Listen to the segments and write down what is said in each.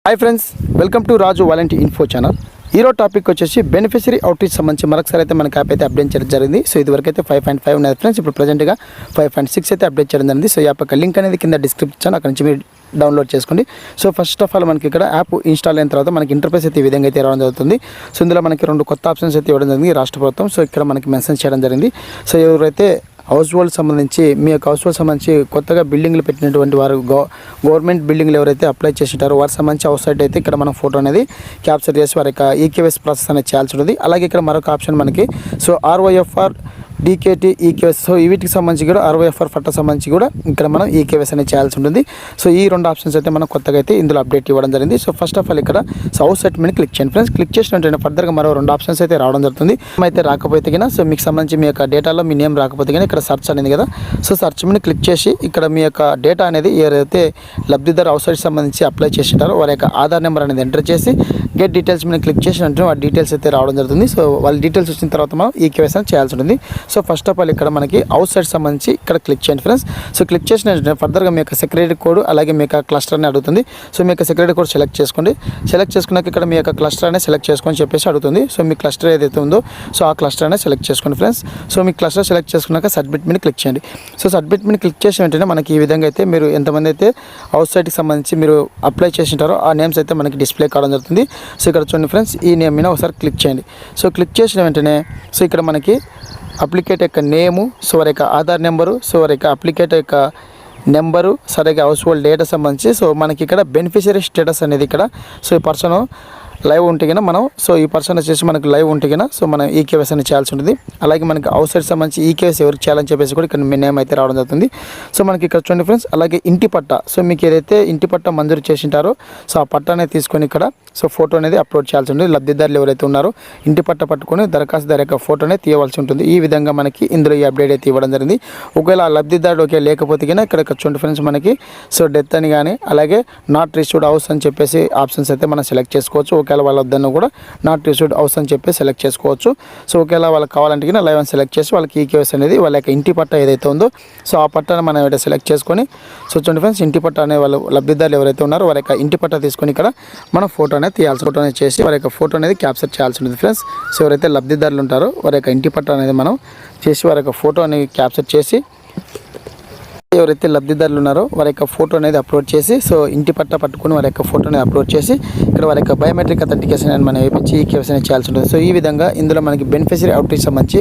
Hi friends, welcome to Raju volunteer info channel. ఈరోజు topic వచ్చేసి beneficiary outreach సంబంధించి మరొకసారి అయితే మనకి యాప్ అయితే అప్డేట్ చేయడం జరిగింది. సో ఇదివరకు అయితే 5.5 ఉన్నది ఫ్రెండ్స్, ఇప్పుడు ప్రజెంట్గా 5.6 అయితే అప్డేట్ చేయడం జరిగింది. సో యాప్ యొక్క లింక్ అనేది కింద డిస్క్రిప్షన్, అక్కడ నుంచి మీరు డౌన్లోడ్ చేసుకోండి. సో ఫస్ట్ ఆఫ్ ఆల్ మనకి ఇక్కడ యాప్ ఇన్స్టాల్ అయిన తర్వాత మనకి ఇంటర్ఫేస్ అయితే ఈ విధంగా అయితే రావడం జరుగుతుంది. సో ఇందులో మనకి 2 కొత్త ఆప్షన్స్ అయితే ఇవ్వడం జరిగింది రాష్ట్ర ప్రభుత్వం. సో ఇక్కడ మనకి మెన్షన్ చేయడం జరిగింది. సో ఎవరైతే హౌస్ హోల్డ్ సంబంధించి మీ యొక్క హౌస్ హోల్డ్ సంబంధించి కొత్తగా బిల్డింగ్లు పెట్టినటువంటి వారు గవర్నమెంట్ బిల్డింగ్లు ఎవరైతే అప్లై చేసింటారో వారికి సంబంధించి హౌస్ సైట్ అయితే ఇక్కడ మనం ఫోటో అనేది క్యాప్చర్ చేసి వారి యొక్క ఈకేవైసీ ప్రాసెస్ అనేది చేయాల్సి ఉంటుంది. అలాగే ఇక్కడ మరొక ఆప్షన్ మనకి so ROFR DKT eKYC, so వీటికి సంబంధించి కూడా ఆర్ఓఎఫ్ఆర్ ఫట్టా సంబంధించి కూడా ఇక్కడ మనం ఈకేవైసీ అనేది చేయాల్సి ఉంటుంది. సో ఈ 2 ఆప్షన్స్ అయితే మనం కొత్తగా అయితే ఇందులో అప్డేట్ ఇవ్వడం జరిగింది. సో ఫస్ట్ ఆఫ్ ఆల్ ఇక్కడ హౌస్ సెట్ మీద క్లిక్ చేయండి ఫ్రెండ్స్. క్లిక్ చేసినట్టు ఫర్దర్గా మరో 2 ఆప్షన్స్ అయితే రావడం జరుగుతుంది. అయితే రాకపోతే కన్నా సో మీకు సంబంధించి మీ యొక్క డేటాలో మీ నేమ్ రాకపోతే కానీ ఇక్కడ సెర్చ్ అనేది కదా, సో సెర్చ్ మీద క్లిక్ చేసి ఇక్కడ మీ యొక్క డేటా అనేది ఎవరైతే లబ్ధిదారు హౌస్ సైట్ సంబంధించి అప్లై చేసింటారో వారి యొక్క ఆధార్ నెంబర్ అనేది ఎంటర్ చేసి గెట్ డీటెయిల్స్ మీద క్లిక్ చేసినట్టు ఆ డీటెయిల్స్ అయితే రావడం జరుగుతుంది. సో వాళ్ళ డీటెయిల్స్ వచ్చిన తర్వాత మనం ఈకేవైసీ అనేది చేయాల్సి ఉంటుంది. సో ఫస్ట్ ఆఫ్ ఆల్ ఇక్కడ మనకి హౌస్ సైట్ సంబంధించి ఇక్కడ క్లిక్ చేయండి ఫ్రెండ్స్. సో క్లిక్ చేసిన ఫర్దర్గా మీ యొక్క సెక్యూరిటీ కోడ్ అలాగే మీ యొక్క క్లస్టర్ అని అడుగుతుంది. సో మీ యొక్క సెక్యూరిటీ కోడ్ సెలెక్ట్ చేసుకోండి. సెలెక్ట్ చేసుకున్నాక ఇక్కడ మీ యొక్క క్లస్టర్ అనేది సెలెక్ట్ చేసుకొని చెప్పేసి అడుగుతుంది. సో మీ క్లస్టర్ ఏదైతే ఉందో సో ఆ క్లస్టర్ అనేది సెలెక్ట్ చేసుకోండి ఫ్రెండ్స్. సో మీ క్లస్టర్ సెలెక్ట్ చేసుకున్నాక సబ్మిట్ మీద క్లిక్ చేయండి. సో సబ్మిట్ మీద క్లిక్ చేసిన వెంటనే మనకి ఈ విధంగా అయితే మీరు ఎంతమంది అయితే హౌస్ సైట్కి సంబంధించి మీరు అప్లై చేసింటారో ఆ నేమ్స్ అయితే మనకి డిస్ప్లే కావడం జరుగుతుంది. సో ఇక్కడ చూడండి ఫ్రెండ్స్, ఈ నేమ్ మీద ఒకసారి క్లిక్ చేయండి. సో క్లిక్ చేసిన వెంటనే సో ఇక్కడ మనకి అప్లికేట్ యొక్క నేము, సో వారి యొక్క ఆధార్ నెంబరు, సో వారి యొక్క అప్లికేట్ యొక్క నెంబరు, సరిగ్గా హౌస్ హోల్డ్ డేటా సంబంధించి సో మనకి ఇక్కడ బెనిఫిషరీ స్టేటస్ అనేది ఇక్కడ సో ఈ పర్సన్ లైవ్ ఉంటే కన్నా మనం సో ఈ పర్సన్ వచ్చేసి మనకు లైవ్ ఉంటే కన్నా సో మనం ఈకేవైసీ అనేది చేయాల్సి ఉంటుంది. అలాగే మనకి హౌస్ సైట్ సంబంధించి ఈకేవైసీ ఎవరికి చేయాలని చెప్పేసి కూడా ఇక్కడ మీ నేమ్ అయితే రావడం జరుగుతుంది. సో మనకి ఇక్కడ చూడండి ఫ్రెండ్స్, అలాగే ఇంటి పట్టా, సో మీకు ఏదైతే ఇంటి పట్టా మంజూరు చేసింటారో సో ఆ పట్టా అనేది తీసుకొని ఇక్కడ సో ఫోటో అనేది అప్లోడ్ చేయాల్సి ఉంటుంది. లబ్ధిదారులు ఎవరైతే ఉన్నారో ఇంటి పట్టా పట్టుకొని దరఖాస్తుదారు యొక్క ఫోటో అనేది తీయవలసి ఉంటుంది. ఈ విధంగా మనకి ఇందులో ఈ అప్డేట్ అయితే ఇవ్వడం జరిగింది. ఒకవేళ ఆ లబ్ధిదారుడు ఒకే లేకపోతే కన్నా ఇక్కడ చూడండి ఫ్రెండ్స్, మనకి సో డెత్ అని కానీ అలాగే నాట్ రిసీవ్డ్ హౌస్ అని చెప్పేసి ఆప్షన్స్ అయితే మనం సెలెక్ట్ చేసుకోవచ్చు. ఒకవేళ వాళ్ళ వద్దన్న కూడా నాట్ రిసీవ్డ్ హౌస్ అని చెప్పి సెలెక్ట్ చేసుకోవచ్చు. సో ఒకవేళ వాళ్ళకి కావాలంటే కన్నా లైవ్ అని సెలెక్ట్ చేసి వాళ్ళకి ఈకేవైసీ అనేది వాళ్ళ యొక్క ఇంటి పట్టా ఏదైతే ఉందో సో ఆ పట్టాను మనం ఏదైతే సెలెక్ట్ చేసుకొని సో చూడండి ఫ్రెండ్స్, ఇంటి పట్టా అనే వాళ్ళు లబ్ధిదారులు ఎవరైతే ఉన్నారో వారి యొక్క ఇంటి పట్టా తీసుకొని ఇక్కడ మనం ఫోటో అనేది తీయాల్సి, ఫోటో అనేది చేసి వారి యొక్క ఫోటో అనేది క్యాప్చర్ చేయాల్సి ఉంటుంది ఫ్రెండ్స్. సో ఎవరైతే లబ్ధిదారులు ఉంటారో వారి యొక్క ఇంటి పట్టా అనేది మనం చేసి వారి యొక్క ఫోటో అనేది క్యాప్చర్ చేసి ఎవరైతే లబ్ధిదారులు ఉన్నారో వారి యొక్క ఫోటో అనేది అప్లోడ్ చేసి సో ఇంటి పట్టా పట్టుకుని వారి యొక్క ఫోటో అనేది అప్లోడ్ చేసి ఇక్కడ వారి యొక్క బయోమెట్రిక్ అథెంటికేషన్ అని మనం వేయించి ఈకేవైసీ అనేది చేయాల్సి ఉంటుంది. సో ఈ విధంగా ఇందులో మనకి బెనిఫిషరీ అవుట్రీచ్ సంబంధించి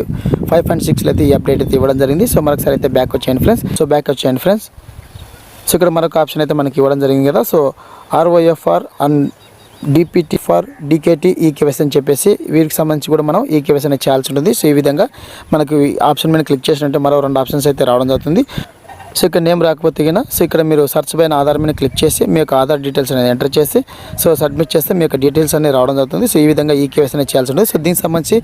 5.6 అయితే ఈ అప్డేట్ అయితే ఇవ్వడం జరిగింది. సో మరొకసారి అయితే బ్యాక్ వచ్చేయండి ఫ్రెండ్స్. సో బ్యాక్ వచ్చేయండి ఫ్రెండ్స్. సో ఇక్కడ మరొక ఆప్షన్ అయితే మనకి ఇవ్వడం జరిగింది కదా, so ROFR and DPT for DKT eKYC అని చెప్పేసి వీరికి సంబంధించి కూడా మనం ఈకేవైసీ అనేది చేయాల్సి ఉంటుంది. సో ఈ విధంగా మనకి ఆప్షన్ మీద క్లిక్ చేసినట్టే మరో 2 ఆప్షన్స్ అయితే రావడం జరుగుతుంది. సో ఇక్కడ నేమ్ రాకపోతే కన్నా సో ఇక్కడ మీరు సర్చ్ పైన ఆధార్ మీద క్లిక్ చేసి మీ యొక్క ఆధార్ డీటెయిల్స్ అనేది ఎంటర్ చేసి సో సబ్మిట్ చేస్తే మీ యొక్క డీటెయిల్స్ అనేది రావడం జరుగుతుంది. సో ఈ విధంగా ఈకేవైసీ అనేది చేయాల్సి ఉంటుంది. సో దీనికి సంబంధించి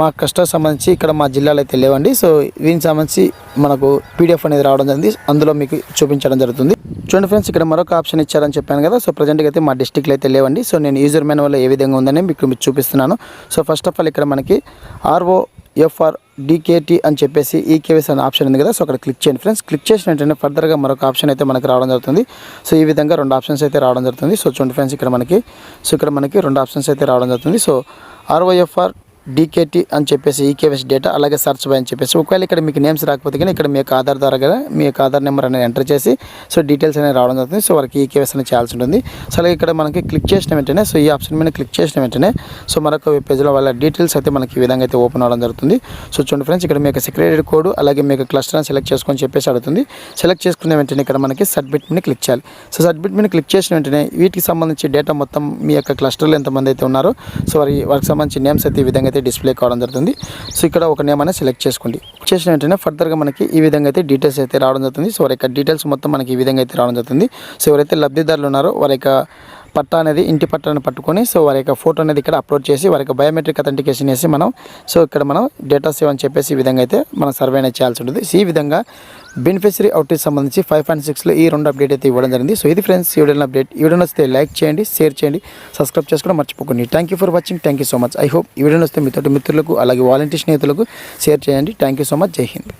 మా కస్టమర్ సంబంధించి ఇక్కడ మా జిల్లాలో అయితే లేవండి. సో దీనికి సంబంధించి మనకు పీడిఎఫ్ అనేది రావడం జరిగింది, అందులో మీకు చూపించడం జరుగుతుంది. చూడండి ఫ్రెండ్స్, ఇక్కడ మరొక ఆప్షన్ ఇచ్చారని చెప్పాను కదా. సో ప్రజెంట్గా అయితే మా డిస్ట్రిక్ట్లో అయితే లేవండి. సో నేను యూజర్ మాన్యువల్ ఏ విధంగా ఉందని మీకు చూపిస్తున్నాను. సో ఫస్ట్ ఆఫ్ ఆల్ ఇక్కడ మనకి ఆర్ఓఎఫ్ఆర్ డీకేటీ అని చెప్పేసి ఈకేవైసీ అనే ఆప్షన్ ఉంది కదా, సో అక్కడ క్లిక్ చేయండి ఫ్రెండ్స్. క్లిక్ చేసిన వెంటనే ఫర్దర్గా మరొక ఆప్షన్ అయితే మనకి రావడం జరుగుతుంది. సో ఈ విధంగా 2 ఆప్షన్స్ అయితే రావడం జరుగుతుంది. సో చూడండి ఫ్రెండ్స్, ఇక్కడ మనకి 2 ఆప్షన్స్ అయితే రావడం జరుగుతుంది. సో ఆర్ఓఎఫ్ఆర్ డీకేటీ అని చెప్పేసి ఈకేవైసీ డేటా అలాగే సర్చ్ బై అని చెప్పేసి ఒకవేళ ఇక్కడ మీకు నేమ్స్ రాకపోతే కానీ ఇక్కడ మీ యొక్క ఆధార్ ద్వారా మీ యొక్క ఆధార్ నెంబర్ అనేది ఎంటర్ చేసి సో డీటెయిల్స్ అనేది రావడం జరుగుతుంది. సో వారికి ఈకేవైసీ అనేది చేయాల్సి ఉంటుంది. సో అలాగే ఇక్కడ మనకి క్లిక్ చేసిన వెంటనే సో ఈ ఆప్షన్ మీద క్లిక్ చేసిన వెంటనే సో మరొక వెబ్ పేజ్లో వాళ్ళ డీటెయిల్స్ అయితే మనకి ఈ విధంగా అయితే ఓపెన్ అవ్వడం జరుగుతుంది. సో చూడండి ఫ్రెండ్స్, ఇక్కడ మీ యొక్క సెక్యూరిటీ కోడ్ అలాగే మీ యొక్క క్లస్టర్ అని సెలెక్ట్ చేసుకొని చెప్పేసి అడుగుతుంది. సెలెక్ట్ చేసుకున్న వెంటనే ఇక్కడ మనకి సబ్మిట్ మీద క్లిక్ చేయాలి. సో సబ్మిట్ మీద క్లిక్ చేసిన వెంటనే వీటికి సంబంధించి డేటా మొత్తం మీ యొక్క క్లస్టర్లో ఎంతమంది అయితే ఉన్నారో సో వారికి సంబంధించి నేమ్స్ అయితే ఈ విధంగా అయితే డిస్ప్లే కావడం జరుగుతుంది. సో ఇక్కడ ఒక నేమ్ అనేది సెలెక్ట్ చేసుకోండి. చేసిన వెంటనే ఫర్దర్గా మనకి ఈ విధంగా అయితే డీటెయిల్స్ అయితే రావడం జరుగుతుంది. సో వారి యొక్క డీటెయిల్స్ మొత్తం మనకి ఈ విధంగా అయితే రావడం జరుగుతుంది. సో ఎవరైతే లబ్ధిదారులు ఉన్నారో వారి యొక్క పట్టా అనేది ఇంటి పట్టాన్ని పట్టుకొని సో వారి యొక్క ఫోటో అనేది ఇక్కడ అప్లోడ్ చేసి వారి యొక్క బయోమెట్రిక్ అథెంటికేషన్ చేసి మనం సో ఇక్కడ మనం డేటా సేవ్ అని చెప్పేసి ఈ విధంగా అయితే మనం సర్వే అనేది చేయాల్సి ఉంటుంది. ఈ విధంగా బెనిఫిషరీ అవుట్రీచ్ సంబంధించి 5.6లో ఈ 2 అప్డేట్ అయితే ఇవ్వడం జరిగింది. సో ఇది ఫ్రెండ్స్ ఈ వీడియో అప్డేట్. ఈ వీడియో వస్తే లైక్ చేయండి, షేర్ చేయండి, సబ్స్క్రైబ్ చేసుకోవడం మర్చిపోకండి. Thank you for watching. Thank you so much. I hope ఈ వీడియో వస్తే మీతో మిత్రులకు అలాగే వాలంటీర్ స్నేహితులకు షేర్ చేయండి. Thank you so much. జై హింద్.